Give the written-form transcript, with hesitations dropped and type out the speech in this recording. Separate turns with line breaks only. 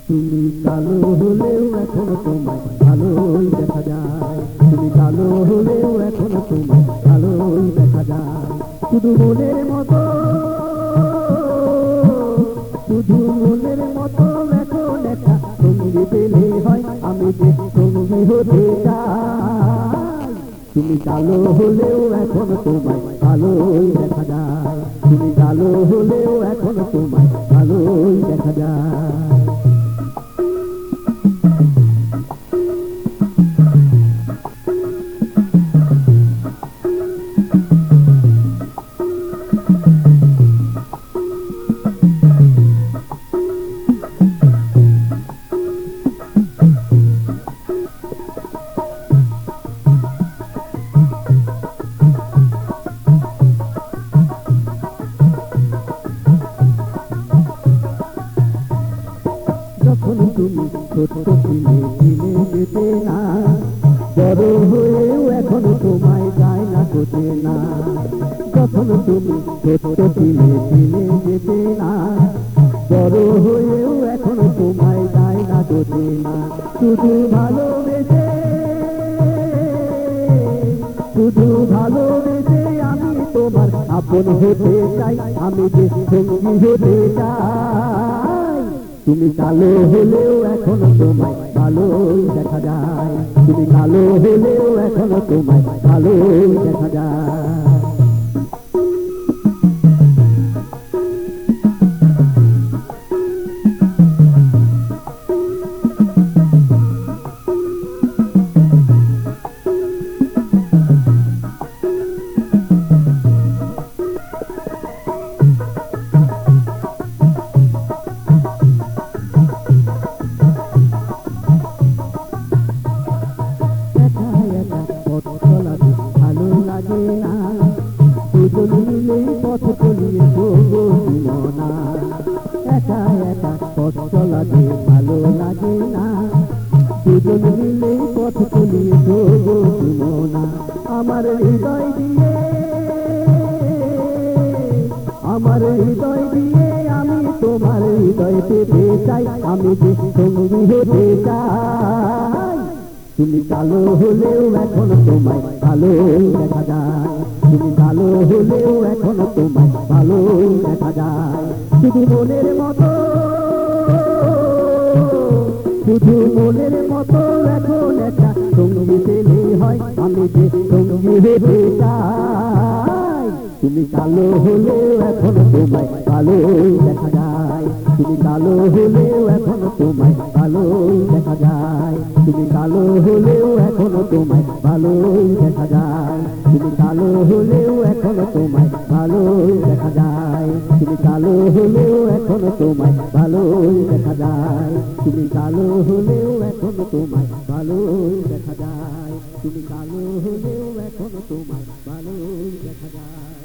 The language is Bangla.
তুমি কালো হলেও এখন তোমায় ভালোই দেখা যায়। তুমি কালো হলেও এখন তোমায় ভালোই দেখা যায়। শুধু মনের মতো, শুধু মনের মতো এখন একটা সঙ্গী পেলে হয়, আমি যে সঙ্গী হতে চাই। তুমি কালো হলেও এখন তোমায় ভালোই দেখা যায়। তুমি কালো হলেও এখন তোমায় ভালোই দেখা যায়। যখন তুমি ছোট ছিলে চিনে যেতে না, বড় হয়েও এখন তোমায় যায় না কোতে না। যখন তুমি ছোট ছিলে চিনে যেতে না, বড় হয়েও এখন তোমায় যায় না কোতে না। শুধু ভালোবেসে, শুধু ভালোবেসে আমি তোমার আপন হতে চাই, আমি যে সঙ্গী হতে চাই। তুমি কালো হলেও এখন তোমায় ভালোই দেখা যায়। তুমি কালো হলেও এখন তোমায় ভালোই দেখা যায়। ভালো লাগে না, দুজন মিলে পথ চলিয়ে তবু না। একা একা পথ চলাতে ভালো লাগে না, দুজন মিলে পথ চলিয়ে তবু না। আমার হৃদয় দিয়ে, আমার হৃদয় দিয়ে আমি তোমার হৃদয় পেতে চাই, আমি যে সঙ্গী হতে চাই। তুমি কালো হলেও এখন তোমায় ভালোই দেখা যায়। তুমি কালো হলেও এখন তোমায় ভালোই দেখা যায়। শুধু মনের মতো, শুধু মনের মতো এখন একটা সঙ্গী পেলে হয়, আমি যে সঙ্গী হতে চাই। তুমি কালো হলেও এখন তোমায় ভালোই দেখা যায়। তুমি কালো হলেও এখন তোমায় ভালোই দেখা যায়। তুমি কালো হলেও এখন তোমায় ভালোই দেখা যায়। তুমি কালো হলেও এখন তোমায় ভালোই দেখা যায়। তুমি কালো হলেও এখন তোমায় ভালোই দেখা যায়। তুমি কালো হলেও এখন তোমায় ভালোই দেখা যায়। তুমি কালো হলেও এখন তোমায় ভালোই দেখা যায়।